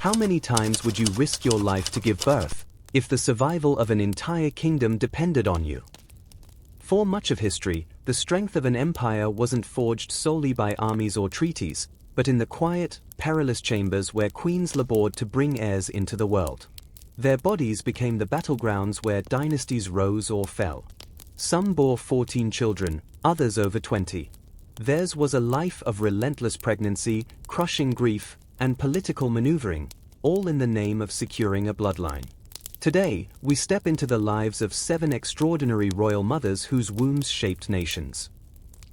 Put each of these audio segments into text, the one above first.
How many times would you risk your life to give birth, if the survival of an entire kingdom depended on you? For much of history, the strength of an empire wasn't forged solely by armies or treaties, but in the quiet, perilous chambers where queens labored to bring heirs into the world. Their bodies became the battlegrounds where dynasties rose or fell. Some bore 14 children, others over 20. Theirs was a life of relentless pregnancy, crushing grief, and political maneuvering, all in the name of securing a bloodline. Today, we step into the lives of 7 extraordinary royal mothers whose wombs shaped nations.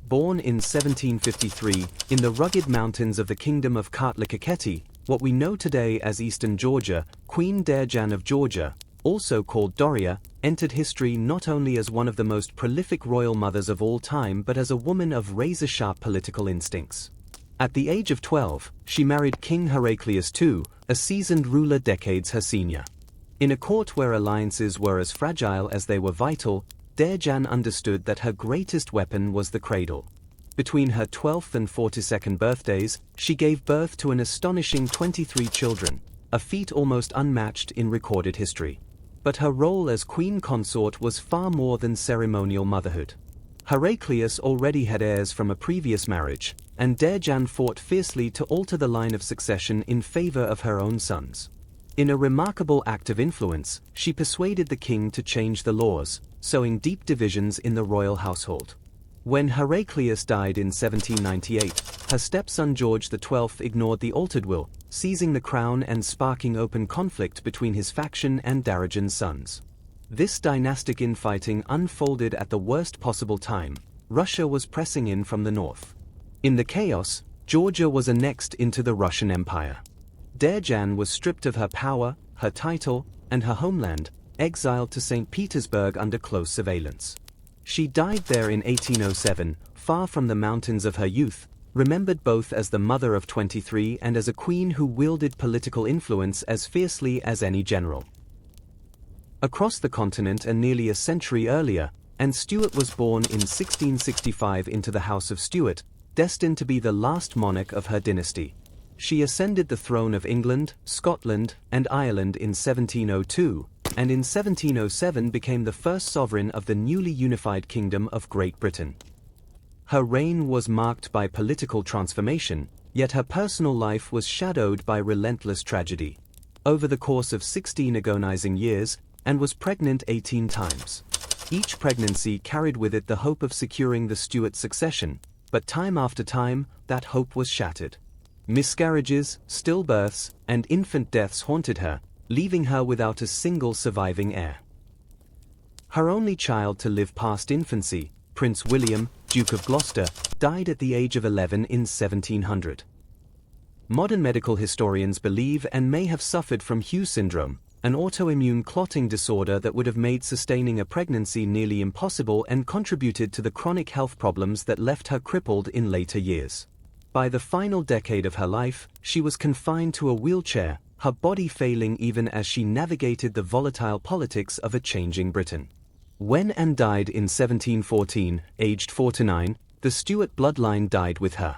Born in 1753, in the rugged mountains of the kingdom of Kartli, what we know today as Eastern Georgia, Queen Dejan of Georgia, also called Doria, entered history not only as one of the most prolific royal mothers of all time but as a woman of razor-sharp political instincts. At the age of 12, she married King Heraclius II, a seasoned ruler decades her senior. In a court where alliances were as fragile as they were vital, Dejan understood that her greatest weapon was the cradle. Between her 12th and 42nd birthdays, she gave birth to an astonishing 23 children, a feat almost unmatched in recorded history. But her role as queen consort was far more than ceremonial motherhood. Heraclius already had heirs from a previous marriage, and Dejan fought fiercely to alter the line of succession in favor of her own sons. In a remarkable act of influence, she persuaded the king to change the laws, sowing deep divisions in the royal household. When Heraclius died in 1798, her stepson George XII ignored the altered will, seizing the crown and sparking open conflict between his faction and Darajan's sons. This dynastic infighting unfolded at the worst possible time. Russia was pressing in from the north. In the chaos, Georgia was annexed into the Russian Empire. Dejan was stripped of her power, her title, and her homeland, exiled to St. Petersburg under close surveillance. She died there in 1807, far from the mountains of her youth, remembered both as the mother of 23 and as a queen who wielded political influence as fiercely as any general. Across the continent and nearly a century earlier, and Stuart was born in 1665 into the House of Stuart, destined to be the last monarch of her dynasty. She ascended the throne of England, Scotland, and Ireland in 1702, and in 1707 became the first sovereign of the newly unified Kingdom of Great Britain. Her reign was marked by political transformation, yet her personal life was shadowed by relentless tragedy. Over the course of 16 agonizing years, and was pregnant 18 times. Each pregnancy carried with it the hope of securing the Stuart succession, but time after time, that hope was shattered. Miscarriages, stillbirths, and infant deaths haunted her, leaving her without a single surviving heir. Her only child to live past infancy, Prince William, Duke of Gloucester, died at the age of 11 in 1700. Modern medical historians believe and may have suffered from Hughes syndrome, an autoimmune clotting disorder that would have made sustaining a pregnancy nearly impossible and contributed to the chronic health problems that left her crippled in later years. By the final decade of her life, she was confined to a wheelchair, her body failing even as she navigated the volatile politics of a changing Britain. When Anne died in 1714, aged 49, the Stuart bloodline died with her.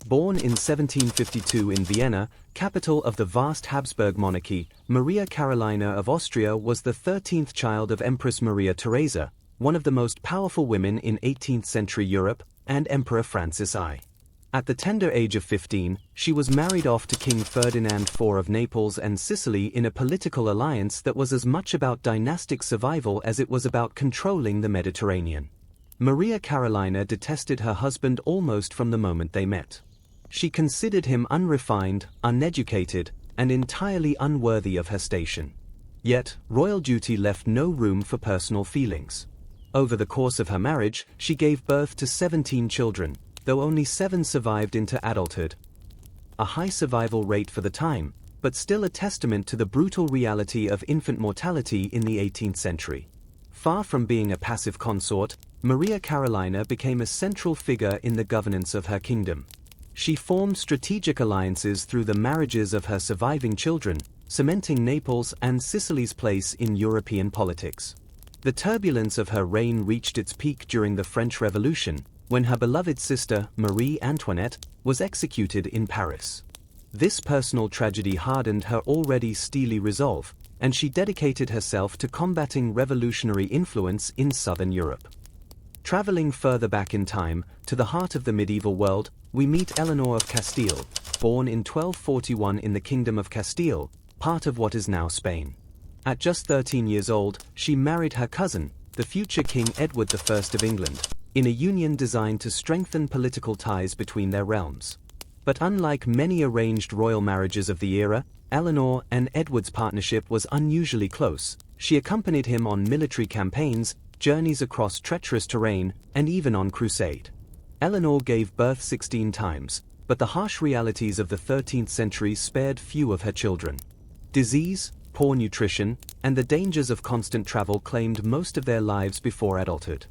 Born in 1752 in Vienna, capital of the vast Habsburg monarchy, Maria Carolina of Austria was the 13th child of Empress Maria Theresa, one of the most powerful women in 18th century Europe, and Emperor Francis I. At the tender age of 15, she was married off to King Ferdinand IV of Naples and Sicily in a political alliance that was as much about dynastic survival as it was about controlling the Mediterranean. Maria Carolina detested her husband almost from the moment they met. She considered him unrefined, uneducated, and entirely unworthy of her station. Yet, royal duty left no room for personal feelings. Over the course of her marriage, she gave birth to 17 children, though only 7 survived into adulthood. A high survival rate for the time, but still a testament to the brutal reality of infant mortality in the 18th century. Far from being a passive consort, Maria Carolina became a central figure in the governance of her kingdom. She formed strategic alliances through the marriages of her surviving children, cementing Naples and Sicily's place in European politics. The turbulence of her reign reached its peak during the French Revolution, when her beloved sister, Marie Antoinette, was executed in Paris. This personal tragedy hardened her already steely resolve, and she dedicated herself to combating revolutionary influence in southern Europe. Traveling further back in time, to the heart of the medieval world, we meet Eleanor of Castile, born in 1241 in the Kingdom of Castile, part of what is now Spain. At just 13 years old, she married her cousin, the future King Edward I of England, in a union designed to strengthen political ties between their realms. But unlike many arranged royal marriages of the era, Eleanor and Edward's partnership was unusually close. She accompanied him on military campaigns, journeys across treacherous terrain, and even on crusade. Eleanor gave birth 16 times, but the harsh realities of the 13th century spared few of her children. Disease, poor nutrition, and the dangers of constant travel claimed most of their lives before adulthood.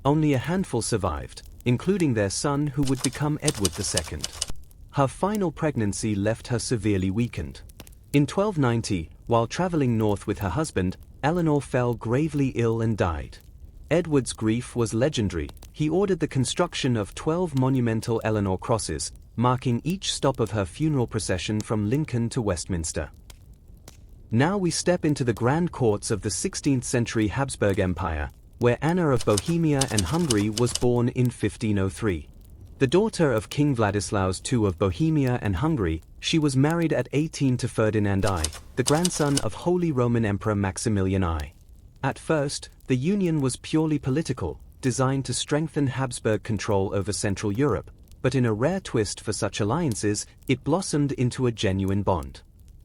Only a handful survived, including their son who would become Edward II. Her final pregnancy left her severely weakened. In 1290, while traveling north with her husband, Eleanor fell gravely ill and died. Edward's grief was legendary. He ordered the construction of 12 monumental Eleanor crosses, marking each stop of her funeral procession from Lincoln to Westminster. Now we step into the grand courts of the 16th century Habsburg Empire, where Anna of Bohemia and Hungary was born in 1503. The daughter of King Vladislaus II of Bohemia and Hungary, she was married at 18 to Ferdinand I, the grandson of Holy Roman Emperor Maximilian I. At first, the union was purely political, designed to strengthen Habsburg control over Central Europe, but in a rare twist for such alliances, it blossomed into a genuine bond.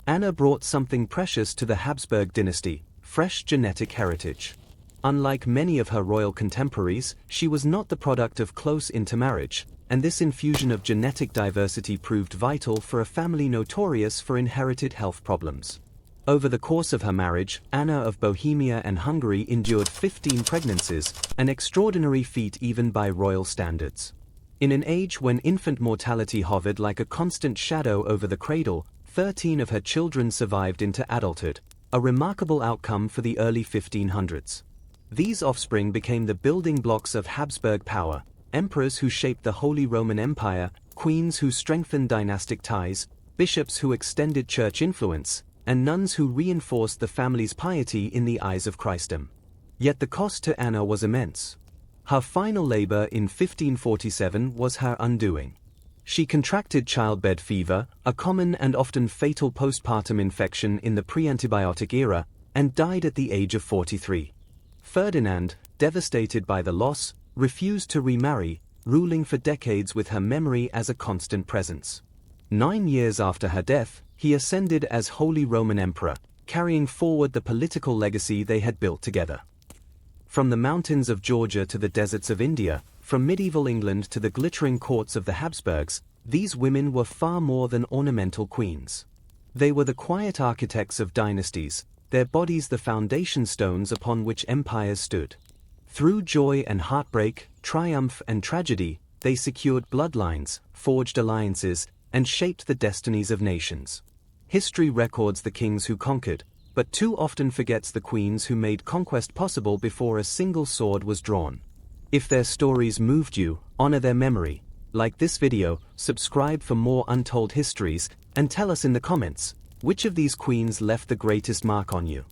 Anna brought something precious to the Habsburg dynasty: fresh genetic heritage. Unlike many of her royal contemporaries, she was not the product of close intermarriage, and this infusion of genetic diversity proved vital for a family notorious for inherited health problems. Over the course of her marriage, Anna of Bohemia and Hungary endured 15 pregnancies, an extraordinary feat even by royal standards. In an age when infant mortality hovered like a constant shadow over the cradle, 13 of her children survived into adulthood, a remarkable outcome for the early 1500s. These offspring became the building blocks of Habsburg power: emperors who shaped the Holy Roman Empire, queens who strengthened dynastic ties, bishops who extended church influence, and nuns who reinforced the family's piety in the eyes of Christendom. Yet the cost to Anna was immense. Her final labor in 1547 was her undoing. She contracted childbed fever, a common and often fatal postpartum infection in the pre-antibiotic era, and died at the age of 43. Ferdinand, devastated by the loss, refused to remarry, ruling for decades with her memory as a constant presence. 9 years after her death, he ascended as Holy Roman Emperor, carrying forward the political legacy they had built together. From the mountains of Georgia to the deserts of India, from medieval England to the glittering courts of the Habsburgs, these women were far more than ornamental queens. They were the quiet architects of dynasties, their bodies the foundation stones upon which empires stood. Through joy and heartbreak, triumph and tragedy, they secured bloodlines, forged alliances, and shaped the destinies of nations. History records the kings who conquered, but too often forgets the queens who made conquest possible before a single sword was drawn. If their stories moved you, honor their memory. Like this video, subscribe for more untold histories, and tell us in the comments, which of these queens left the greatest mark on you?